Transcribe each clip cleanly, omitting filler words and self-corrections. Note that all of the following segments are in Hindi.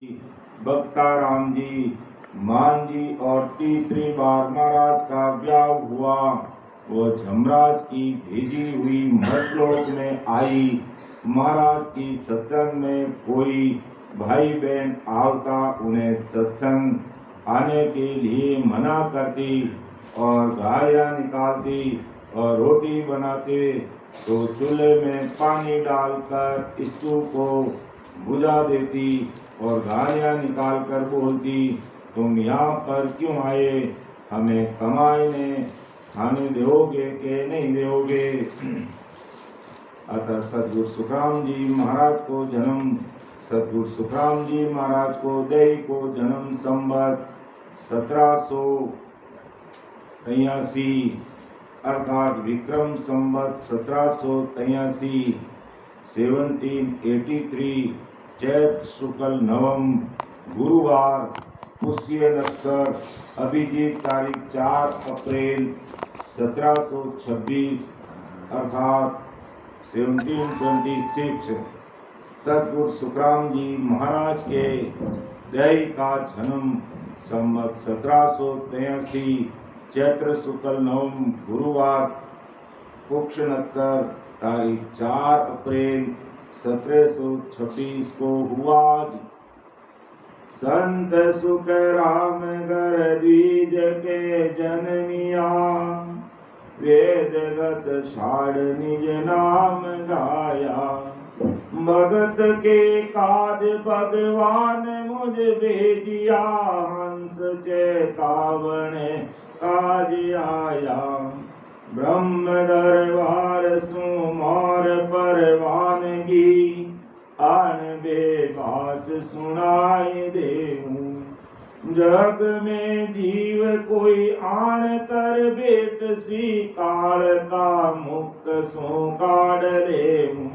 बख्ताराम जी, मान जी और तीसरी बार महाराज का ब्याह हुआ। वो झमराज की भेजी हुई मर्तलोक में आई। महाराज की सत्संग में कोई भाई बहन आवता उन्हें सत्संग आने के लिए मना करती और गालियाँ निकालती और रोटी बनाते तो चूल्हे में पानी डालकर स्टोव को बुझा देती और गालियाँ निकाल कर बोलती, तुम यहाँ पर क्यों आए? हमें कमाईने खाने दोगे के नहीं दोगे? अतः सदगुरु सुखराम जी महाराज को जन्म सदगुरु सुखराम जी महाराज को दई को जन्म संवत 1783 अर्थात विक्रम संवत 1783 1783 चैत्र शुक्ल नवम गुरुवार पुष्य नक्षत्र अभिजीत तारीख 4 अप्रैल 1726 अर्थात 1726 सदगुरु सुखराम जी महाराज के दई का जन्म संवत 1783 चैत्र शुक्ल नवम गुरुवार पुष्य नक्षत्र तारीख 4 अप्रैल 1726 को हुआ। संत सुखराम घर द्विज के जन्मिया, वेदगत छाड़ निज नाम गाया। भगत के काज भगवान मुझ भेजिया, हंस चेतावन काज आया। ब्रह्म दरबार सुमार परवानगी, आन बे बात सुनाई देऊं। जग में जीव कोई आन कर बेट सी, काल का मुक्त सो काढ़ लेऊं।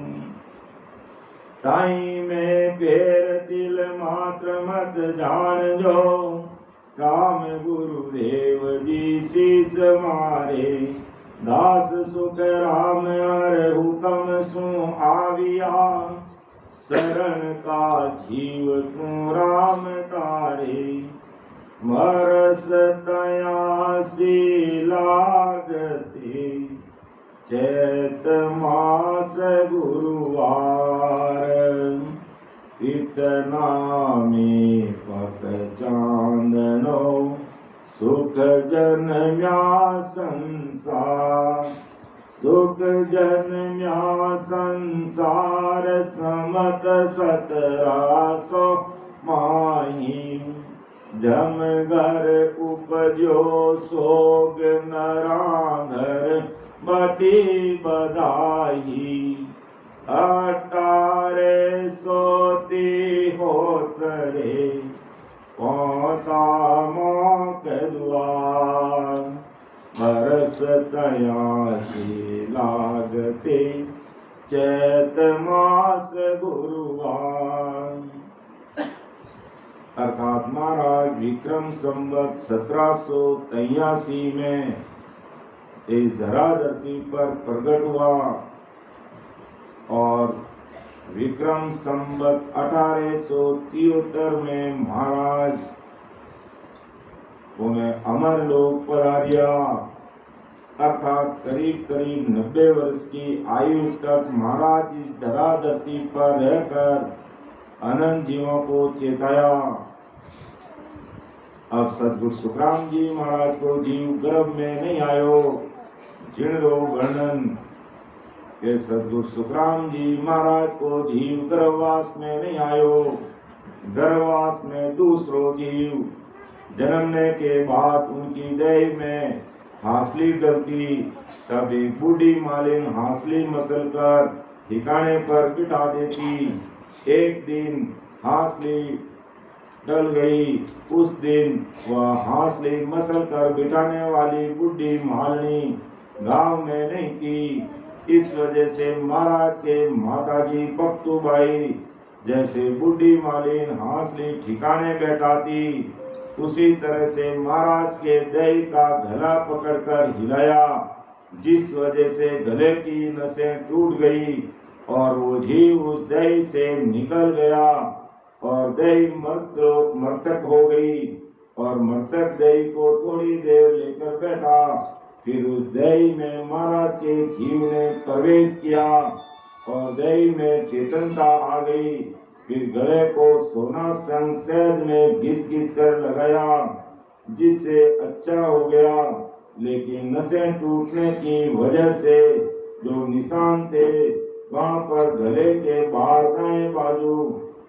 ताई में पैर तिल मात्र मत जान जो, राम गुरुदेव जी शीस मारे। दास सुख राम हर हुकम सु आविया, शरण का जीव तू राम तारे। मरस तयासी लागते, चैत मास गुरुवार। इतना में पक चांदनो, सुख जन्म्या संसार। सुख जन्म्या संसार, समत 1700 माही। जम घर उपजो सोग नराधर, बटी बधाई। 1800 होतरे, पौता मौक द्वार। बरस तयासी लागते, चैत मास गुरुवार। अर्थात महाराज विक्रम संवत 1783 में इस धराधरती पर प्रकट हुआ और विक्रम संवत 1873 में महाराज उन्हें अमर लोक पधारिया। अर्थात करीब करीब 90 वर्ष की आयु तक महाराज इस धराधरती पर रहकर अनंत जीवों को चेताया। अब सदगुरु सुखराम जी महाराज को जीव गर्भ में नहीं आयो। जिन लोग वर्णन के सदगुरु सुखराम जी महाराज को जीव गर्भवास में नहीं आयो। गर्भवास में दूसरो जीव जन्मने के बाद उनकी देह में हांसली डलती, तब एक बूढ़ी मालिन हांसली मसल कर ठिकाने पर बिठा देती। एक दिन हांसली डल गई। उस दिन वह हांसली मसल कर बिठाने वाली बूढ़ी मालिनी गांव में नहीं थी। इस वजह से महाराज के माताजी बख्तूबाई जैसे बूढ़ी मालिन हांसली ठिकाने बैठाती, उसी तरह से महाराज के दही का गला पकड़कर हिलाया, जिस वजह से गले की नसें टूट गई और वो जीव उस दही से निकल गया और दही मृतक हो गई और मृतक दही को थोड़ी देर लेकर बैठा। फिर उस दही में महाराज के जीव ने प्रवेश किया और दही में चेतनता आ गई। फिर गले को सोना संग शहद में घिस घिस कर लगाया, जिससे अच्छा हो गया। लेकिन नसें टूटने की वजह से जो निशान थे वहां पर गले के बाहर दाएं बाजू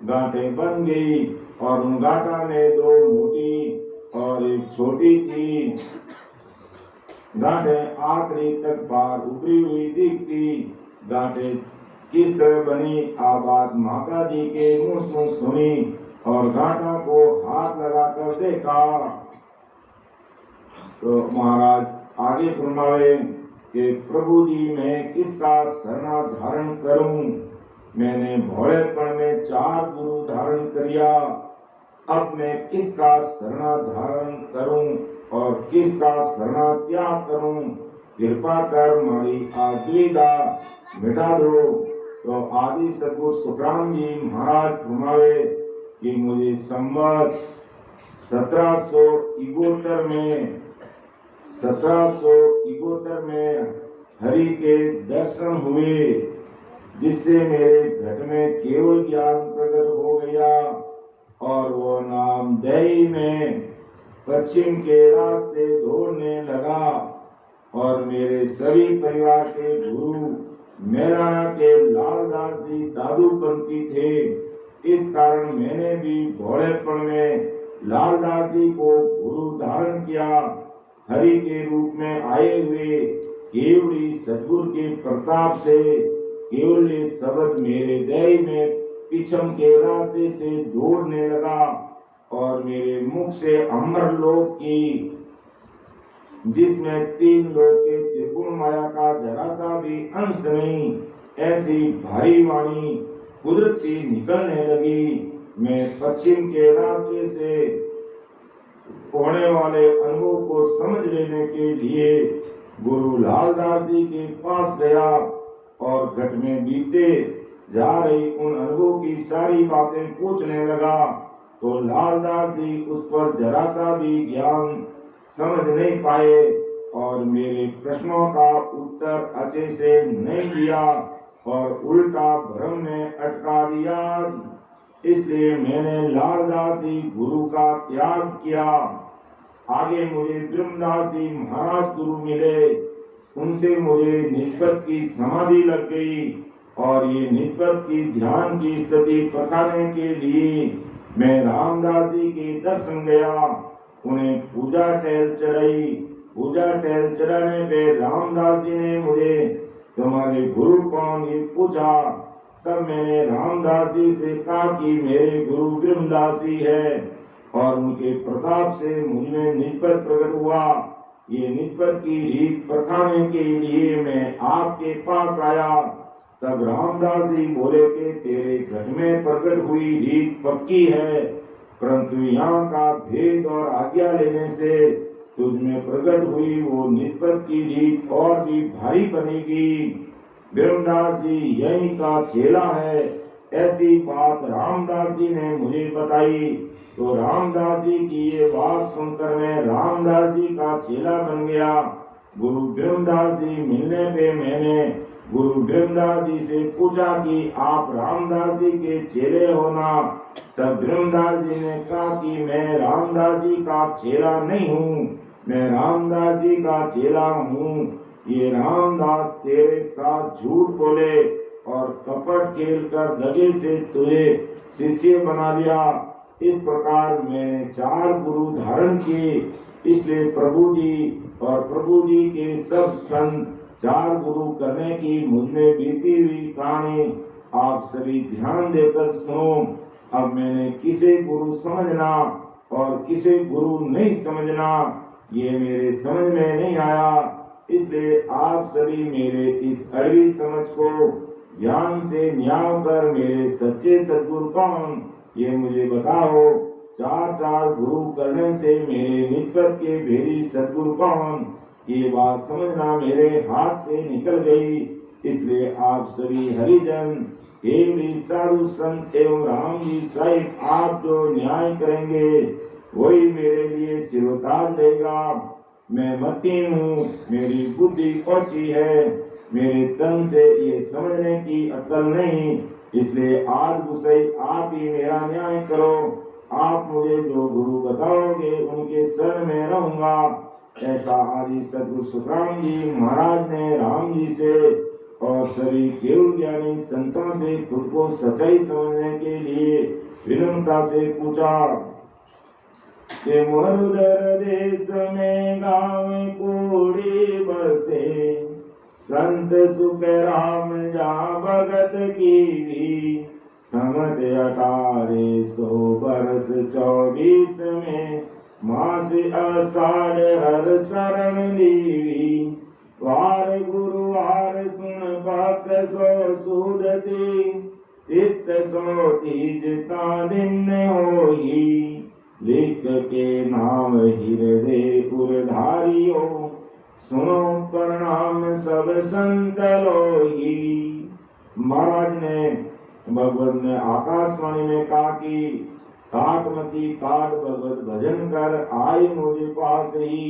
गांठें बन गई और उन गांठों में दो मोटी और एक छोटी थी गांठें आखिरी तक बाहर उभरी हुई दिखती। गांठें किस तरह बनी आ बात माता जी के मुंह से सुनी और गांठों को हाथ लगाकर देखा। तो महाराज आगे फरमावे कि प्रभु जी मैं किसका शरणा धारण करूं। मैंने भोलेपन में 4 गुरु धारण किया, अब मैं किसका शरणा धारण करूं और किसका शरणा त्याग करूं। कृपा कर मारी दुविधा मिटा दो। तो आदि सद्गुरु सुखराम जी महाराज फरमावे कि मुझे संवत 1771 में हरि के दर्शन हुए, जिससे मेरे घट में केवल ज्ञान प्रकट हो गया और वो नाम दही में पश्चिम के रास्ते दौड़ने लगा। और मेरे सभी परिवार के गुरु मेराना के लालदास जी दादूपंथी थे। इस कारण मैंने भी भोलेपन में लालदास जी को गुरु धारण किया। हरि के रूप में आए हुए केवली सद्गुरु के प्रताप से केवल शब्द मेरे देह में पिछम के रास्ते से दौड़ने लगा और मेरे मुख से अमर लोक की, जिसमें 3 लोक के त्रिगुण माया का जरा सा भी अंश नहीं, ऐसी भारी वाणी कुदरती निकलने लगी। मैं पश्चिम के रास्ते से होने वाले अनुभव को समझ लेने के लिए गुरु लालदास जी के पास गया और घट में बीते जा रही उन अनुभव की सारी बातें पूछने लगा। तो लालदास जी उस पर जरा सा भी ज्ञान समझ नहीं पाए और मेरे प्रश्नों का उत्तर अच्छे से नहीं दिया और उल्टा भ्रम में अटका दिया। इसलिए मैंने लालदास जी गुरु का त्याग किया। आगे मुझे ब्रह्मदास जी महाराज गुरु मिले, उनसे मुझे निष्पत्ति की समाधि लग गई और ये निष्पत्ति की ध्यान की स्थिति पकाने के लिए मैं रामदास जी के दर्शन गया। उन्हें पूजा टहल चढ़ाई। पूजा टहल चढ़ाने पे रामदास जी ने मुझे तुम्हारे गुरु कौन ये पूछा। तब मैंने रामदास जी से कहा कि मेरे गुरु ब्रह्मदास जी है और उनके प्रताप से मुझमें निष्पत्ति प्रकट हुआ। ये निष्पत्ति की रीत परखाने के लिए मैं आपके पास आया। तब रामदास जी बोले कि तेरे घर में प्रकट हुई रीत पक्की है, परंतु यहाँ का भेद और आज्ञा लेने से तुझ में प्रकट हुई वो निष्पत्ति की रीत और भी भारी बनेगी। ब्रह्मदास जी यही का चेला है, ऐसी बात रामदास जी ने मुझे बताई। तो रामदास जी की ये बात सुनकर मैं रामदास जी का चेला बन गया। गुरु ब्रह्मदास जी मिलने पे मैंने गुरु ब्रह्मदास जी से पूछा कि आप रामदास जी के चेले हो ना। तब ब्रह्मदास जी ने कहा कि मैं रामदास जी का चेला नहीं हूँ, मैं रामदास जी का चेला हूँ। ये रामदास तेरे साथ झूठ बोले और कपट खेल कर दगे से तुझे शिष्य बना लिया। इस प्रकार मैंने 4 गुरु धारण किए। इसलिए प्रभु जी और प्रभु जी के सब संत 4 गुरु करने की मुझमें बीती हुई कहानी आप सभी ध्यान देकर सुनो। अब मैंने किसे गुरु समझना और किसे गुरु नहीं समझना ये मेरे समझ में नहीं आया। इसलिए आप सभी मेरे इस अड़वी समझ को ज्ञान से न्याय कर मेरे सच्चे सद्गुरु कौन ये मुझे बताओ। 4 गुरु करने से मेरे निकट के भेदी सद्गुरु कौन, ये बात समझना मेरे हाथ से निकल गई। इसलिए आप सभी हरिजन केवली साधु संत एवं राम जी सहित आप जो न्याय करेंगे वही मेरे लिए सिर उतार देगा। मैं मतीन हूँ, मेरी बुद्धि ओछी है, मेरे तन से ये समझने की अकल नहीं, इसलिए आज गुसाई आप ही मेरा न्याय करो। आप मुझे जो गुरु बताओगे उनके शरण में रहूंगा। ऐसा आदि सदगुरु सुखराम जी महाराज ने राम जी से और सभी केवल ज्ञानी संतों से खुद को सच्चाई समझने के लिए विनम्रता से पूछा कि मरुधर देश में गाँव कूड़ी बसे, संत सुख राम जा भगत की भी, समझ 1800 बरस 24 में, मास आषाढ़ हर शरण लीवी, वार गुरुवार सुन भक्त सो सुदती, चित्त सो तीज ता दिन होई, लिख के नाम हृदय पुरधारियो, सुनो प्रणाम सब संत लोही। महाराज ने भगवत ने आकाशवाणी में कहा कि काटमती काट भगवत भजन कर आई मुझे पास ही।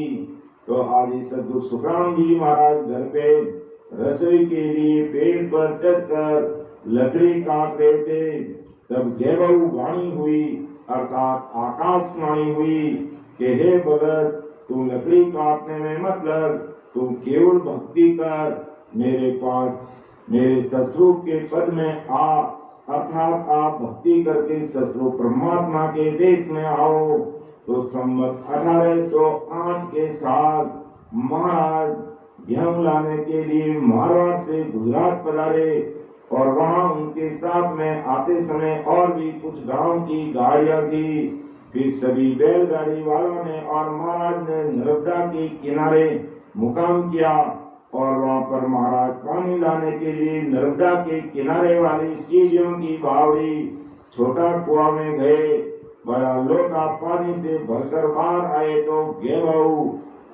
तो आदि सदगुरु सुखराम जी महाराज घर पे रसोई के लिए पेड़ पर चढ़कर लकड़ी काट रहे थे। तब गैबहू वाणी हुई अर्थात आकाशवाणी हुई कि हे भगत, तू लकड़ी काटने में मतलब तू केवल भक्ति कर, मेरे पास मेरे ससुर के पद में आ, अर्थात आप भक्ति करके ससुर परमात्मा के देश में आओ। तो संवत 1808 के साल महाराज गेहूं लाने के लिए मारवाड़ से गुजरात पधारे और वहां उनके साथ में आते समय और भी कुछ गांव की गाड़ियां थी। फिर सभी बैलगाड़ी वालों ने और महाराज ने नर्मदा के किनारे मुकाम किया और वहां पर महाराज पानी लाने के लिए नर्मदा के किनारे वाली सीढ़ियों की बावड़ी छोटा कुआं में गए। बड़ा लोटा पानी से भरकर बाहर आए तो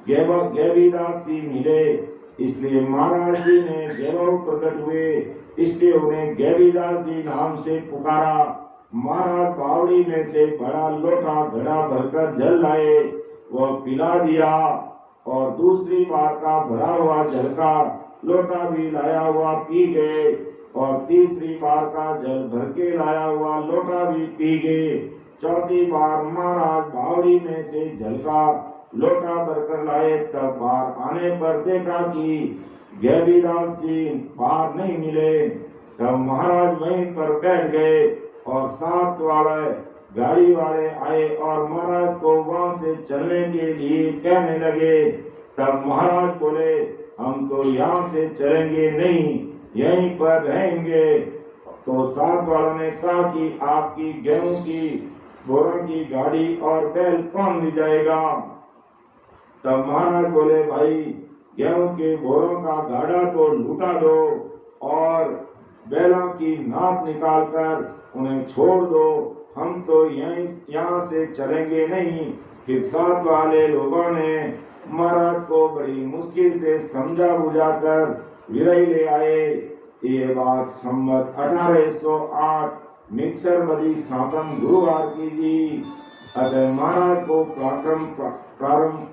गैबीदास जी मिले, इसलिए महाराज जी ने गैबहू प्रकट हुए, इसलिए उन्हें गैबीदास जी नाम से पुकारा। महाराज बावड़ी में से बड़ा लोटा घड़ा भरकर जल लाए, वह पिला दिया और दूसरी बार का भरा हुआ जल का लोटा भी लाया हुआ पी गए और तीसरी बार का जल भर के लाया हुआ लोटा भी पी गए। चौथी बार महाराज बावड़ी में से जल का लोटा भरकर लाए, तब बाहर आने पर देखा कि गैबीदास जी बाहर नहीं मिले। तब महाराज वहीं पर बैठ गए और साथ वाले गाड़ी वाले आए और महाराज को वहां से चलने के लिए कहने लगे। तब महाराज बोले, हम तो यहाँ से चलेंगे नहीं, यहीं पर रहेंगे। तो साथ वालों ने कहा कि आपकी गेहूं की बोरों की गाड़ी और बैल कौन ले जाएगा? तब महाराज बोले, भाई गेहूं के बोरों का गाड़ा तो लुटा दो और बैलों की नाक निकाल कर उन्हें छोड़ दो, हम तो यहाँ से चलेंगे नहीं। फिर साथ वाले लोगों ने महाराज को बड़ी मुश्किल से समझा बुझाकर विरही ले आए। ये बात संवत 1808 मिक्सर बदी सातम गुरुवार की थी। अतः महाराज को प्रारंभ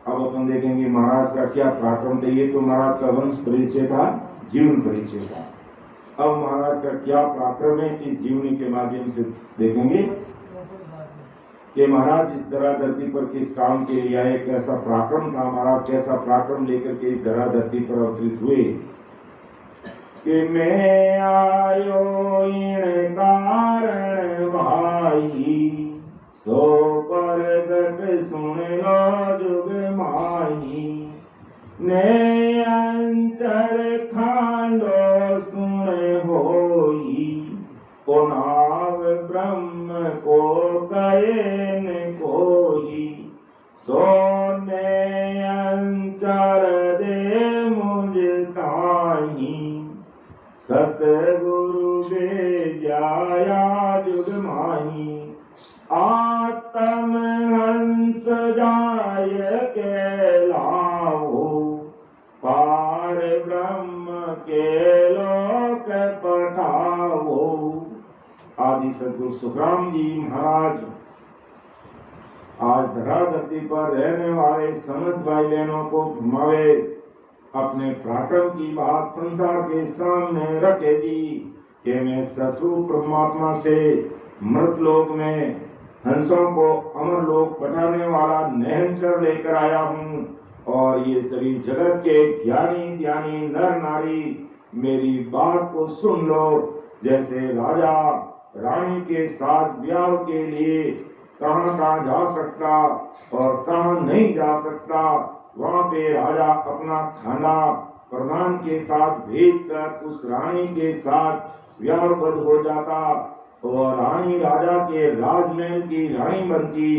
अब अपन देखेंगे महाराज का क्या पराक्रम था। ये तो महाराज का वंश परिचय था, जीवन परिचय था। अब महाराज का क्या पराक्रम है इस जीवनी के माध्यम से देखेंगे कि महाराज इस धरा धरती पर किस काम के लिए आए, कैसा पराक्रम था महाराज, कैसा पराक्रम लेकर के इस धरा धरती पर अवतरित हुए। कि मैं आयो इन कारण भाई, सो परगट सुन लो जुग माही, ने अंतर खांडो सुन होई, को नाव ब्रह्म को कयन कोई, सोने अंचर दे मुझ ताही, सतगुरु बेजाया जुग माही, आत्म हंस जाय के लाओ, पार ब्रह्म के लोक पठाओ, आदि सद्गुरु सुखराम जी महाराज आज धरा धरती पर रहने वाले समस्त भाई बहनों को घुमावे, अपने पराक्रम की बात संसार के सामने रखे जी कि मैं सस्वरूप परमात्मा से मृतलोक में हंसों को अमर लोक पठाने वाला नहनचर लेकर आया हूँ। और ये सभी जगत के ज्ञानी ध्यानी नर नारी मेरी बात को सुन लो। जैसे राजा रानी के साथ ब्याह के लिए कहाँ कहाँ जा सकता और कहाँ नहीं जा सकता, वहाँ पे राजा अपना खाना प्रधान के साथ भेजकर उस रानी के साथ ब्याहबद्ध हो जाता और रानी राजा के राजमहल की रानी बनती।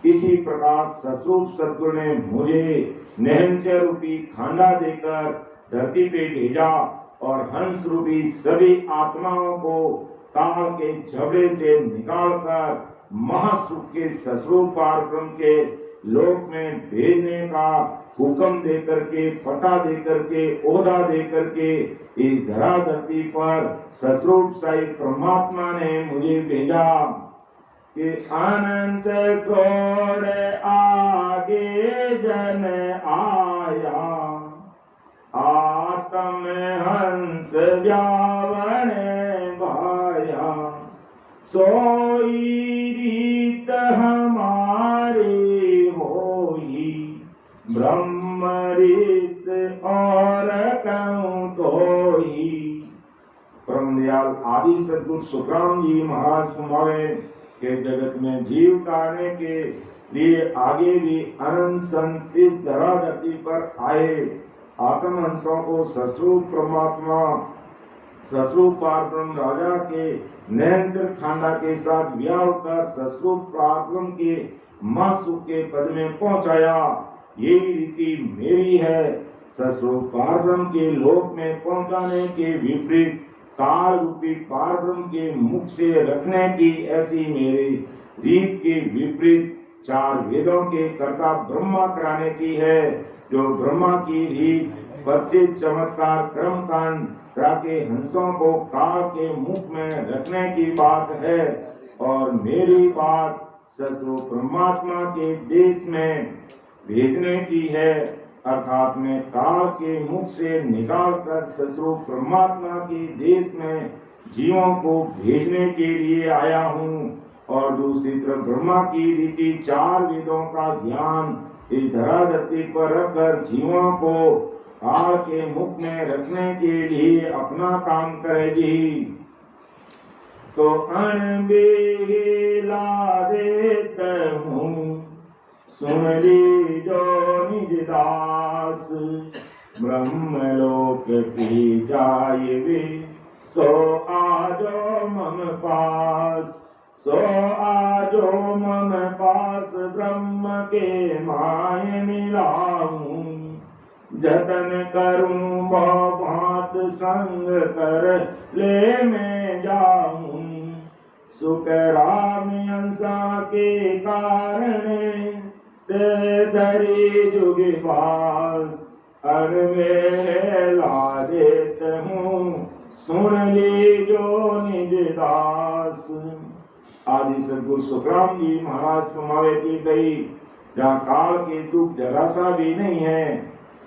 इसी प्रकार सस्वरूप सद्गुरु ने मुझे नहनचर रूपी खांडा देकर धरती पे भेजा और हंस रूपी सभी आत्माओं को काल के झगड़े से निकालकर महासुख के सस्वरूप पारब्रह्म के लोक में भेजने का हुक्म दे करके, पता दे करके, ओहदा दे करके इस धरा धरती पर सस्वरूप साई परमात्मा ने मुझे भेजा कि अनंत करोड़ आगे जन आया, आत्म हंस व्यावन भाया, सोई रीत हमारी होई, ब्रह्म रीत और कहूँ कोई। परम दयाल आदि सद्गुरु सुखराम जी महाराज कुमावे के जगत में जीव तारने के लिए आगे भी अनंत संत इस धरा धरती पर आए। आत्महंसों को सस्वरूप परमात्मा सस्वरूप पारब्रह्म राजा के नहनचर खांडा के साथ ब्याह कर सस्वरूप पारब्रह्म के महासुख के पद में पहुंचाया। यही रीति मेरी है। सस्वरूप पारब्रह्म के लोक में पहुंचाने के विपरीत काल रूपी पारब्रह्म के मुख से रखने की ऐसी मेरी रीत के विपरीत चार वेदों के कर्ता ब्रह्मा कराने की है। जो ब्रह्मा की रीत परिचित चमत्कार क्रम कांड के हंसों को काल के मुख में रखने की बात है और मेरी बात सस्वरूप परमात्मा के देश में भेजने की है। अर्थात मैं काल के मुख से निकालकर सस्वरूप परमात्मा के देश में जीवों को भेजने के लिए आया हूँ। और दूसरी तरफ ब्रह्मा की रीति चार वेदों का ज्ञान इस धरा धरती पर रखकर जीवों को काल के मुख में रखने के लिए अपना काम करेगी। तो अनबेला देत हूँ सुन ली जो निज दास, ब्रह्मलोक की जाय वे सो आजो मम पास, सो आजो मम पास ब्रह्म के माय मिलाऊं, जतन करूं भांत संग कर ले मैं जाऊं, सुख राम अंसा के कारण ते धरी जुग पास, अर मेरे ला देत हूँ सुन ली जो निज दास। आदि सद्गुरु सुखराम जी महाराज कुमावे की गई, जहाँ काल के दुख जरा सा भी नहीं है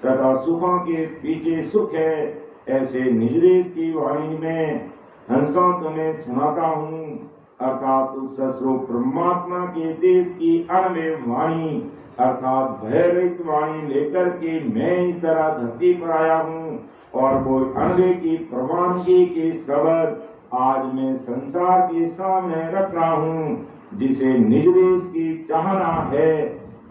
तथा सुखों के पीछे सुख है, ऐसे निज देश की वाणी में हंसों तुम्हें सुनाता हूँ। अर्थात उस सस्वरूप परमात्मा के देश की अणमेव वाणी अर्थात भयरहित वाणी लेकर के मैं इस तरह धरती पर आया हूँ और वो अणवे की प्रवानगी के शब्द आज मैं संसार के सामने रख रहा हूँ, जिसे निज देश की चाहना है।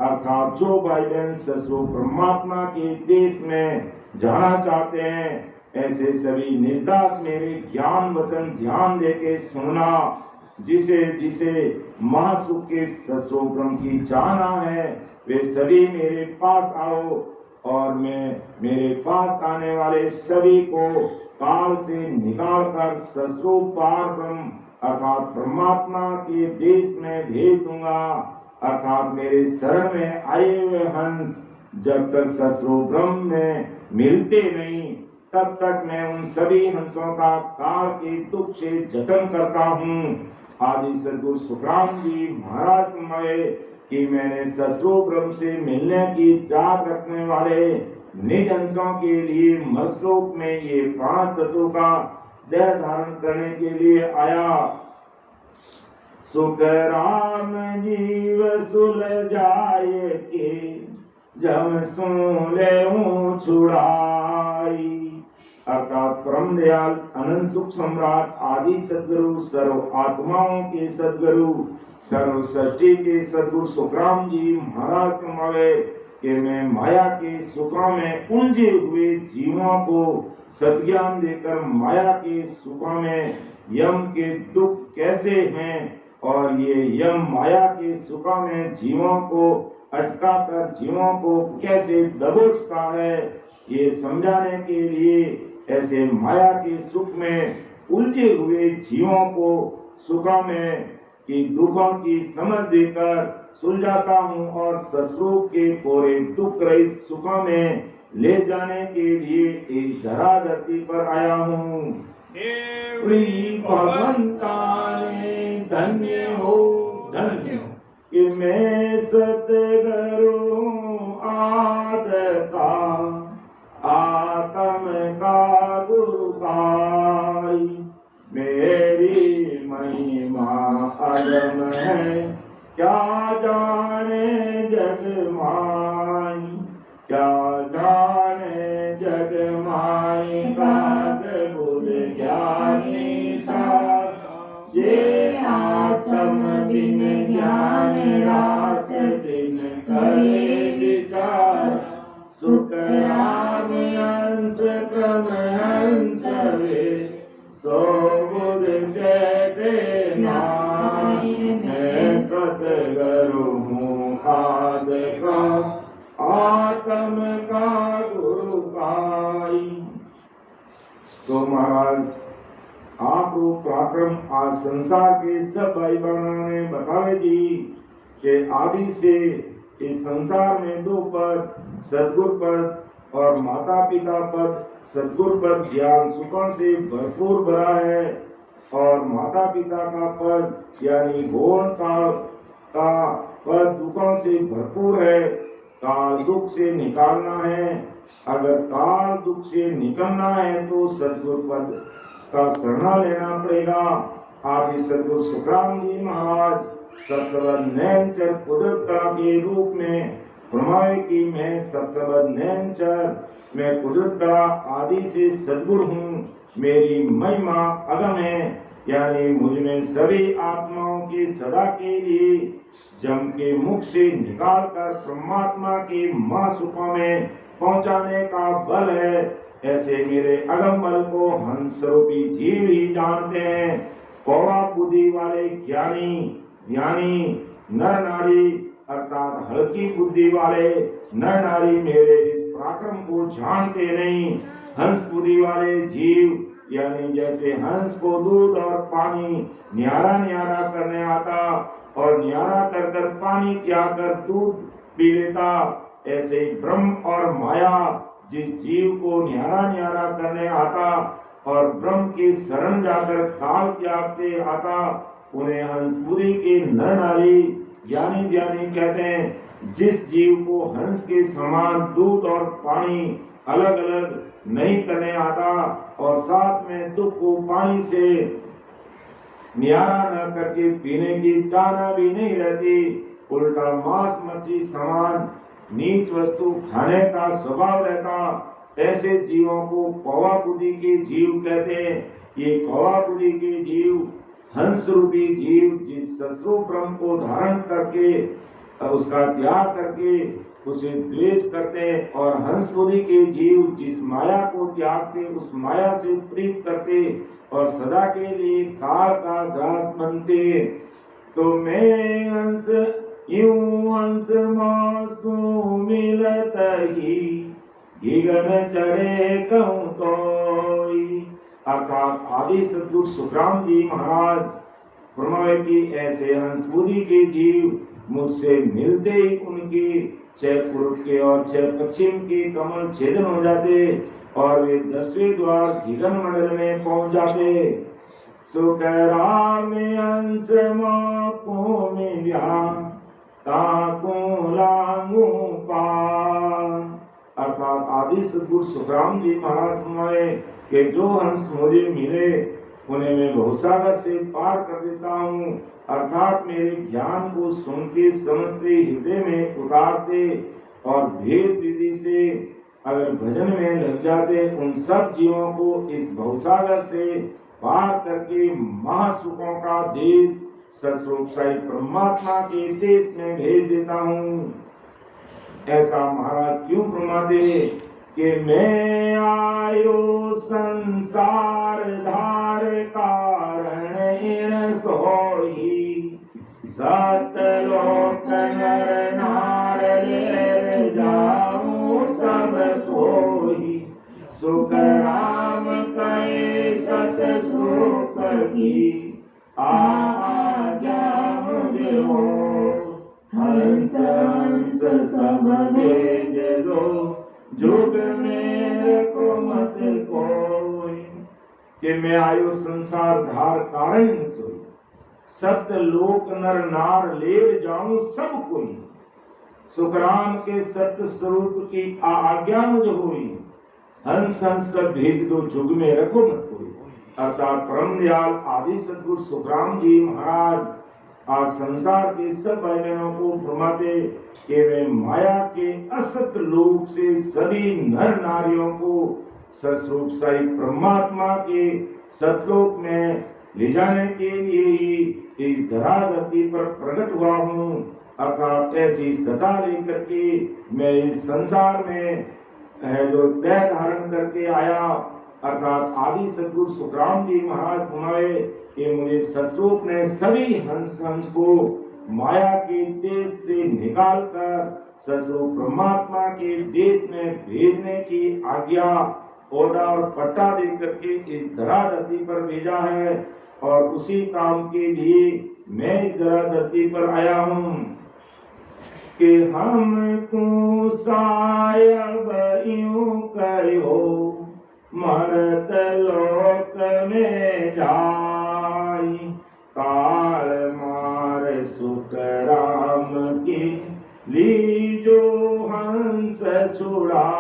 अर्थात जो भाई बहन सस्वरूप परमात्मा के देश में जाना चाहते हैं, ऐसे सभी निर्दास मेरे ज्ञान वचन ध्यान देके सुनना। जिसे जिसे महासुख के सस्वरूप ब्रह्म की चाहना है वे सभी मेरे पास आओ और मैं मेरे पास आने वाले सभी को काल से निकालकर सस्वरूप पार ब्रह्म अर्थात परमात्मा के देश में भेज दूंगा। अर्थात मेरे शरण में आए हुए हंस जब तक सस्वरूप ब्रह्म में मिलते नहीं, तब तक मैं उन सभी हंसों का काल के दुख से जतन करता हूँ। आदि सद्गुरु सुखराम जी महाराज फरमाए कि मैंने ससुर ब्रह्म से मिलने की चाह रखने वाले निज अंशों के लिए मर्तलोक में ये 5 तत्वों का देह धारण करने के लिए आया। सुख राम जीव सुलझाए के जब सुन ले छुड़ाई। अर्थात परम दयाल अनंत सुख सम्राट आदि सदगुरु सर्व आत्माओं के सदगुरु सर्व सृष्टि के सदगुरु सुखराम जी महाराज फरमाए कि मैं माया के सुखों में उलझे हुए जीवों को सत्ज्ञान देकर माया के सुखों में यम के दुख कैसे हैं और ये यम माया के सुखों में जीवों को अटका कर जीवों को कैसे दबोचता है, ये समझाने के लिए ऐसे माया के सुख में उलझे हुए जीवों को सुखों में की दुखों की समझ देकर सुलझाता हूँ और ससुर के पूरे दुख रहित सुखों में ले जाने के लिए इस धरा धरती पर आया हूँ। भगवंताने धन्य हो धन्य कि मैं सतगुरु आदता आत्म का गुरु पाई। मेरी महिमा अगम है क्या जाने जग माई, क्या जाने जग माई का बुध ज्ञानी सार। ये आत्म बिन ज्ञान रात दिन करे विचार। सुख राम अंश क्रम अंश वे सो बुध जय नाई। मैं सतगुरु हूँ आद का आत्म का गुरु पाई। तो महाराज आप पराक्रम आज संसार के सब भाई बहनों ने बतावे जी कि आदि से इस संसार में 2 पद सद्गुरु पद और माता पिता पद। सद्गुरु पद ज्ञान सुखों से भरपूर भरा है और माता पिता का पद यानी घोर काल का पद दुखों से भरपूर है। काल दुख से निकालना है, अगर काल दुख से निकलना है तो सद्गुरु पद का शरणा लेना पड़ेगा। आदि सद्गुरु सुखराम जी महाराज सत्सबद नैनचर कुदरत कला के रूप में फरमाए कि मैं सत्सबद नैनचर मैं कुदरत कला आदि से सद्गुरु हूँ। मेरी महिमा अगम है यानी मुझ में सभी आत्माओं के सदा के लिए जम के मुख से निकाल कर परमात्मा के महासुखों में पहुंचाने का बल है। ऐसे मेरे अगम बल को हंस रूपी जीव ही जानते हैं। कौवा बुद्धि वाले ज्ञानी ज्ञानी नर नारी अर्थात हल्की बुद्धि वाले नर नारी मेरे इस पराक्रम को जानते नहीं। हंस बुद्धि वाले जीव यानी जैसे हंस को दूध और पानी न्यारा न्यारा करने आता और न्यारा कर कर पानी त्याग कर दूध पी लेता, ऐसे ब्रह्म और माया जिस जीव को न्यारा न्यारा करने आता और ब्रह्म की शरण जाकर काल त्यागते आता, उन्हें हंसपुरी के नर नारी ज्ञानी ज्ञानी कहते हैं। जिस जीव को हंस के समान दूध और पानी अलग अलग नहीं करने आता और साथ में दुख को पानी से न्यारा न करके पीने की चाहना भी नहीं रहती, उल्टा मांस मछली समान नीच वस्तु खाने का स्वभाव रहता, ऐसे जीवों को कौवा बुद्धि के जीव कहते हैं। ये कौवा बुद्धि के जीव हंस रूपी जीव जिस ससुर ब्रह्म को धारण करके उसका त्याग करके उसे द्वेष करते और हंस बुद्धि के जीव जिस माया को त्यागते उस माया से प्रीत करते और सदा के लिए काल का ग्रास बनते। तो मैं हंस यूं हंस मासू मिलत ही गगन चढ़े कहूँ तोई। अर्थात आदि सद्गुरु सुखराम जी महाराज फरमाए कि ऐसे हंस बुद्धि के जीव मुझसे मिलते ही उनके 6 पूर्व के और 6 पश्चिम के कमल छेदन हो जाते और वे 10वें द्वार गगन मंडल में पहुंच जाते। सुख राम अंश को मिल्या ताको लांगू पार। अर्थात आदि सद्गुरु सुखराम जी महाराज में कि जो हंस मुझे मिले उन्हें मैं भवसागर से पार कर देता हूँ। अर्थात मेरे ज्ञान को सुनते समझते हृदय में उतारते और भेद विधि से अगर भजन में लग जाते उन सब जीवों को इस भवसागर से पार करके महासुखों का देश सस्वरूप साई परमात्मा के देश में भेज देता हूँ। ऐसा महाराज क्यों फरमाते कि मैं आयो संसार धार कारण इन सोई सतलोक नर नार ले जाऊं सब कोई सुख राम कहे सत सुख की आज्ञा मुझे हो हंस हंस सब भेज दो जुग मेरे को मत कोई। कि मैं आयो संसार धार कारण सोई सत्य लोक नर नार ले जाऊं सब कोई सुखराम के सत्य स्वरूप की आज्ञा मुझे हुई हंस हंस सब भेज दो जुग में रखो मत कोई। अर्थात परम दयाल आदि सद्गुरु सुखराम जी महाराज आज संसार के सब भाई बहनों को फरमाते कि वे माया के असत लोक से सभी नर नारियों को सस्वरूप साई परमात्मा के सतलोक में ले जाने के लिए ही इस धरा धरती पर प्रकट हुआ हूँ। अर्थात ऐसी सता लेकर के मैं इस संसार में जो देह धारण करके आया। अर्थात आदि सद्गुरु सुखराम जी महाराज फरमाए कि मुझे सस्वरूप ने सभी हंस हंस को माया के देश से निकालकर सस्वरूप परमात्मा के देश में भेजने की आज्ञा ओदा और पट्टा दे करके इस धरा धरती पर भेजा है और उसी काम के लिए मैं इस धरा धरती पर आया हूँ कि हमको सायब यूं करो मरत लोक में जाई काल मार सुख राम की लीजो हंस छुड़ा